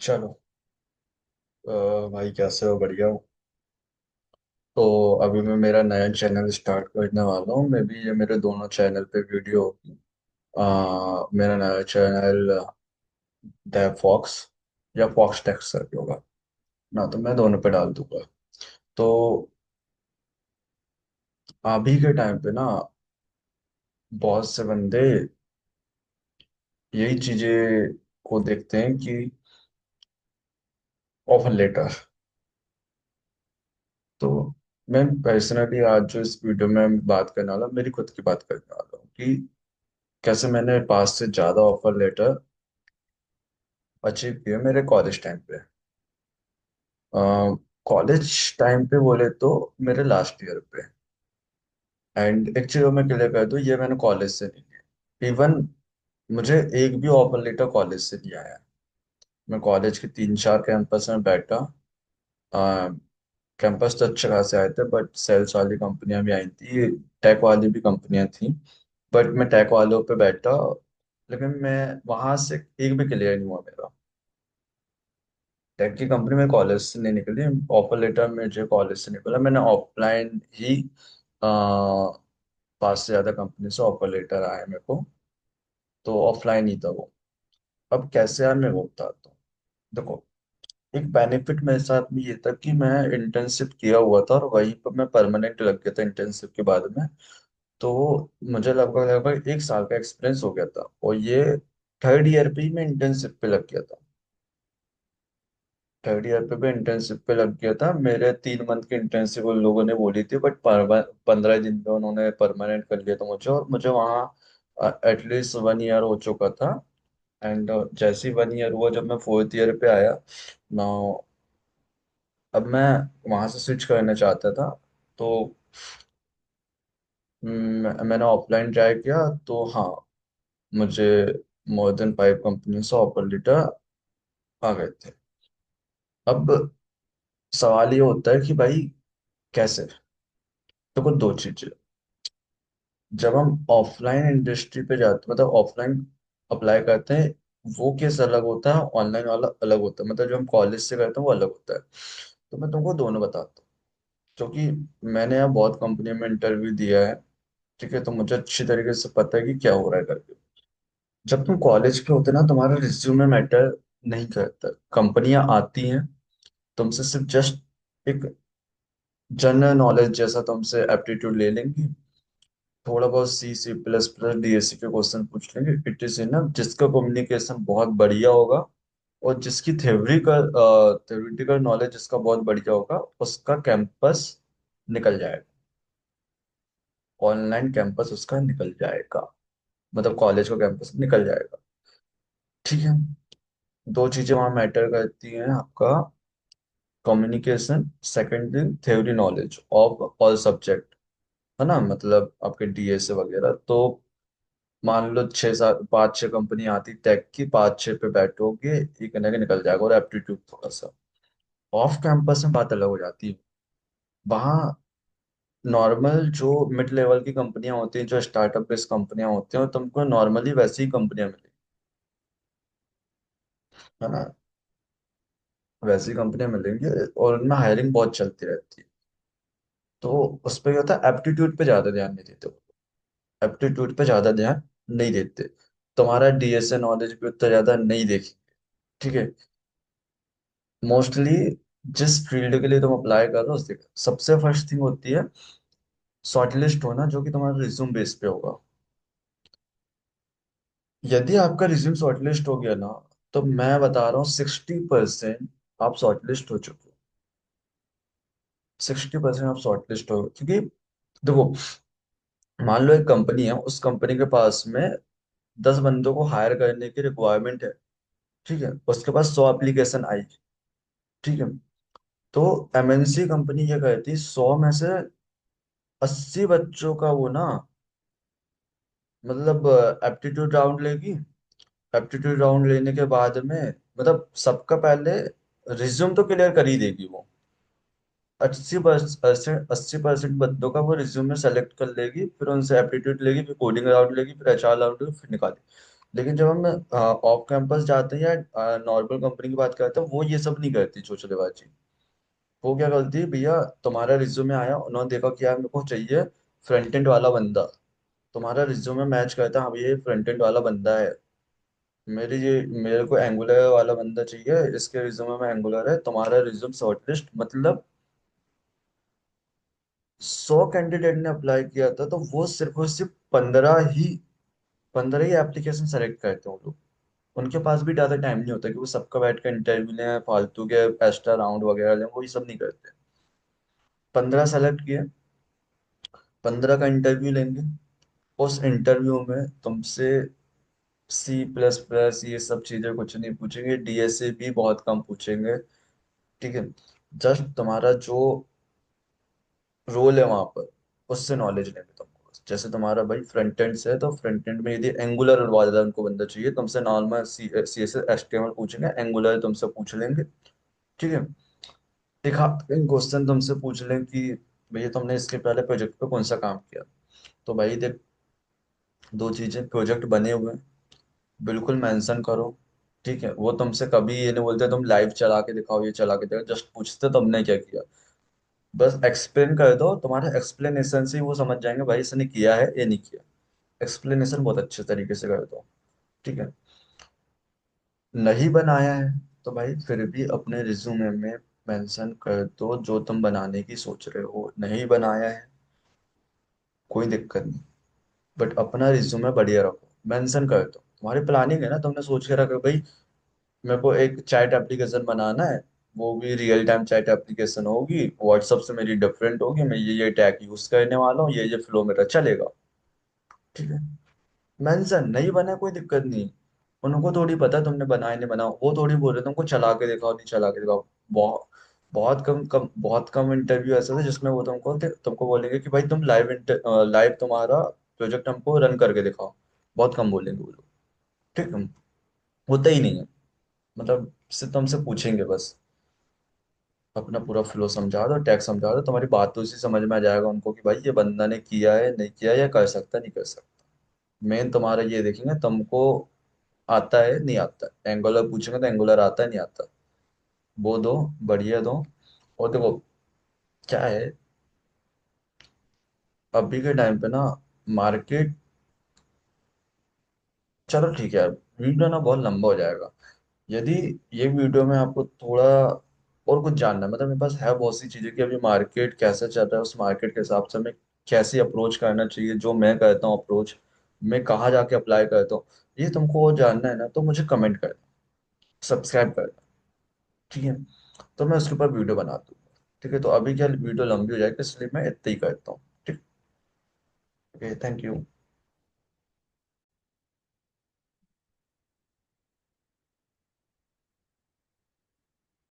चलो। भाई कैसे हो? बढ़िया हो? तो अभी मैं मेरा नया चैनल स्टार्ट करने वाला हूँ। मैं भी ये मेरे दोनों चैनल पे वीडियो होगी। मेरा नया चैनल द फॉक्स या फॉक्स टेक्स करके होगा ना, तो मैं दोनों पे डाल दूंगा। तो अभी के टाइम पे ना बहुत से बंदे यही चीजें को देखते हैं कि ऑफर लेटर। तो मैं पर्सनली आज जो इस वीडियो में बात करने वाला हूँ, मेरी खुद की बात करने वाला हूँ कि कैसे मैंने 5 से ज्यादा ऑफर लेटर अचीव किए मेरे कॉलेज टाइम पे। कॉलेज टाइम पे बोले तो मेरे लास्ट ईयर पे। एंड एक चीज मैं क्लियर कर दूं, ये मैंने कॉलेज से नहीं लिया। इवन मुझे एक भी ऑफर लेटर कॉलेज से नहीं आया। मैं कॉलेज के 3-4 कैंपस में बैठा। कैंपस तो अच्छे खासे आए थे, बट सेल्स वाली कंपनियां भी आई थी, टेक वाली भी कंपनियां थी। बट मैं टेक वालों पे बैठा, लेकिन मैं वहां से एक भी क्लियर नहीं हुआ मेरा। टेक की कंपनी में कॉलेज से नहीं निकली। ऑफर लेटर मुझे कॉलेज से निकला। मैंने ऑफलाइन ही 5 से ज्यादा कंपनी से ऑफर लेटर आया मेरे को। तो ऑफलाइन ही था वो। अब कैसे यार मैं वो बताता हूँ। देखो, एक बेनिफिट मेरे साथ में ये था कि मैं इंटर्नशिप किया हुआ था और वहीं पर मैं परमानेंट लग गया था इंटर्नशिप के बाद में। तो मुझे लगभग लगभग 1 साल का एक्सपीरियंस हो गया था, और ये थर्ड ईयर पे ही मैं इंटर्नशिप पे लग गया था। थर्ड ईयर पे भी इंटर्नशिप पे लग गया था। मेरे 3 मंथ की इंटर्नशिप उन लोगों ने बोली थी, बट 15 दिन में उन्होंने परमानेंट कर लिया था मुझे, और मुझे वहाँ एटलीस्ट 1 ईयर हो चुका था। एंड जैसे ही 1 ईयर हुआ, जब मैं फोर्थ ईयर पे आया ना, अब मैं वहाँ से स्विच करना चाहता था। तो मैंने ऑफलाइन ट्राई किया, तो हाँ, मुझे मोर देन 5 कंपनी से ऑफर लेटर आ गए थे। अब सवाल ये होता है कि भाई कैसे। तो कुछ दो चीजें। जब हम ऑफलाइन इंडस्ट्री पे जाते, मतलब ऑफलाइन अप्लाई करते हैं, वो केस अलग होता है, ऑनलाइन वाला अलग होता है। मतलब जो हम कॉलेज से करते हैं वो अलग होता है। तो मैं तुमको दोनों बताता हूँ, क्योंकि मैंने यहाँ बहुत कंपनी में इंटरव्यू दिया है। ठीक है, तो मुझे अच्छी तरीके से पता है कि क्या हो रहा है करके। जब तुम कॉलेज पे होते ना, तुम्हारा रिज्यूमे मैटर नहीं करता। कंपनियां आती हैं, तुमसे सिर्फ जस्ट एक जनरल नॉलेज जैसा तुमसे एप्टीट्यूड ले लेंगी। थोड़ा बहुत C++, DSC के क्वेश्चन पूछ लेंगे। It is enough. जिसका कम्युनिकेशन बहुत बढ़िया होगा और जिसकी थ्योरेटिकल नॉलेज जिसका बहुत बढ़िया होगा, उसका कैंपस निकल जाएगा। ऑनलाइन कैंपस उसका निकल जाएगा, मतलब कॉलेज का कैंपस निकल जाएगा। ठीक है। दो चीजें वहां मैटर करती हैं, आपका communication, second thing theory knowledge of all subject, है ना। मतलब आपके DSA वगैरह। तो मान लो 5-6 कंपनी आती टेक की, 5-6 पे बैठोगे, एक ना एक निकल जाएगा। और एप्टीट्यूड थोड़ा सा। ऑफ कैंपस में बात अलग हो जाती है। वहाँ नॉर्मल जो मिड लेवल की कंपनियां होती हैं, जो स्टार्टअप बेस्ड कंपनियां होती हैं, और तुमको नॉर्मली वैसी ही कंपनियां मिलेगी, है ना। वैसी कंपनियां मिलेंगी, और उनमें हायरिंग बहुत चलती रहती है। तो उस पर क्या होता है, एप्टीट्यूड पे ज्यादा ध्यान नहीं देते। एप्टीट्यूड पे ज्यादा ध्यान नहीं देते। तुम्हारा DSA नॉलेज भी उतना ज्यादा नहीं देखेंगे। ठीक है। मोस्टली जिस फील्ड के लिए तुम अप्लाई कर रहे हो, उससे सबसे फर्स्ट थिंग होती है शॉर्टलिस्ट होना, जो कि तुम्हारा रिज्यूम बेस पे होगा। यदि आपका रिज्यूम शॉर्टलिस्ट हो गया ना, तो मैं बता रहा हूँ 60% आप शॉर्टलिस्ट हो चुके हो। 60% आप शॉर्टलिस्ट हो, क्योंकि देखो, मान लो एक कंपनी है, उस कंपनी के पास में 10 बंदों को हायर करने की रिक्वायरमेंट है। ठीक है, उसके पास 100 एप्लीकेशन आई। ठीक है। तो MNC कंपनी ये कहती है 100 में से 80 बच्चों का वो ना, मतलब एप्टीट्यूड राउंड लेगी। एप्टीट्यूड राउंड लेने के बाद में, मतलब सबका पहले रिज्यूम तो क्लियर कर ही देगी वो। 80% बंदों का वो रिज्यूम में सेलेक्ट कर लेगी, फिर उनसे एप्टीट्यूड लेगी, फिर कोडिंग राउंड लेगी, फिर HR राउंड लेगी, फिर निकालेगी। लेकिन जब हम ऑफ कैंपस जाते हैं या नॉर्मल कंपनी की बात करते हैं, वो ये सब नहीं करती चोचलेबाजी। वो क्या करती है भैया, तुम्हारा रिज्यूमे आया, उन्होंने देखा कि यार मेरे को चाहिए फ्रंट एंड वाला बंदा, तुम्हारा रिज्यूमे मैच करता है, हाँ भैया ये फ्रंट एंड वाला बंदा है, मेरे को एंगुलर वाला बंदा चाहिए, इसके रिज्यूमे में एंगुलर है, तुम्हारा रिज्यूम शॉर्टलिस्ट, मतलब 100 कैंडिडेट ने अप्लाई किया था, तो वो सिर्फ और सिर्फ 15 ही एप्लीकेशन सेलेक्ट करते हैं वो लोग। उनके पास भी ज्यादा टाइम नहीं होता कि वो सबका बैठ कर इंटरव्यू लें, फालतू के एक्स्ट्रा राउंड वगैरह लें, वो ये सब नहीं करते। 15 सेलेक्ट किए, 15 का इंटरव्यू लेंगे, उस इंटरव्यू में तुमसे C++ ये सब चीजें कुछ नहीं पूछेंगे, DSA भी बहुत कम पूछेंगे। ठीक है, जस्ट तुम्हारा जो रोल है वहां पर, उससे नॉलेज लेंगे तुमको बस। जैसे तुम्हारा भाई फ्रंट एंड से है, तो फ्रंट एंड में यदि एंगुलर वाला उनको बंदा चाहिए, तुमसे नॉर्मल CSS HTML पूछेंगे, एंगुलर तुमसे पूछ लेंगे। ठीक है, एक क्वेश्चन तुमसे पूछ लें कि भैया तुमने इसके पहले प्रोजेक्ट पे कौन सा काम किया, तो भाई देख, दो चीजें प्रोजेक्ट बने हुए हैं, बिल्कुल मेंशन करो। ठीक है, वो तुमसे कभी ये नहीं बोलते तुम लाइव चला के दिखाओ, ये चला के दिखाओ, जस्ट पूछते तुमने क्या किया, बस एक्सप्लेन कर दो, तुम्हारे एक्सप्लेनेशन से ही वो समझ जाएंगे भाई इसने किया है ये नहीं किया। एक्सप्लेनेशन बहुत अच्छे तरीके से कर दो। ठीक है, नहीं बनाया है तो भाई फिर भी अपने रिज्यूमे में मेंशन कर दो जो तुम बनाने की सोच रहे हो, नहीं बनाया है कोई दिक्कत नहीं, बट अपना रिज्यूमे बढ़िया रखो, मेंशन कर दो तुम्हारी प्लानिंग है ना, तुमने सोच के रखो भाई मेरे को एक चैट एप्लीकेशन बनाना है, वो भी रियल टाइम चैट एप्लीकेशन होगी, व्हाट्सएप से मेरी डिफरेंट होगी, मैं ये टैग यूज करने वाला हूँ, ये फ्लो मेरा चलेगा। ठीक है, मेंशन नहीं बना कोई दिक्कत नहीं, उनको थोड़ी पता है तुमने बनाया नहीं बना, वो थोड़ी बोल रहे तुमको चला के दिखाओ नहीं चला के दिखाओ। बहुत बहुत कम इंटरव्यू ऐसे थे जिसमें वो तुमको बोलेंगे कि भाई तुम लाइव तुम्हारा प्रोजेक्ट हमको रन करके दिखाओ, बहुत कम बोलेंगे वो लोग। ठीक है, होता ही नहीं है, मतलब सिर्फ तुमसे पूछेंगे बस, अपना पूरा फ्लो समझा दो, टैक्स समझा दो, तुम्हारी बातों से समझ में आ जाएगा उनको कि भाई ये बंदा ने किया है नहीं किया है, या कर सकता नहीं कर सकता। मेन तुम्हारा ये देखेंगे तुमको आता है नहीं आता, एंगुलर पूछेंगे तो एंगुलर आता है नहीं आता, वो दो, बढ़िया दो। और देखो क्या है, अभी के टाइम पे ना मार्केट, चलो ठीक है, वीडियो ना बहुत लंबा हो जाएगा, यदि ये वीडियो में आपको थोड़ा और कुछ जानना है, मतलब मेरे पास है बहुत सी चीजें कि अभी मार्केट कैसे चल रहा है, उस मार्केट के हिसाब से हमें कैसे अप्रोच करना चाहिए, जो मैं करता हूँ अप्रोच, मैं कहाँ जाके अप्लाई करता हूँ, ये तुमको और जानना है ना, तो मुझे कमेंट करना, सब्सक्राइब करना। ठीक है, तो मैं उसके ऊपर वीडियो बना दूंगा। ठीक है, तो अभी क्या वीडियो लंबी हो जाएगी, इसलिए मैं इतना ही करता हूँ। ठीक है, थैंक यू।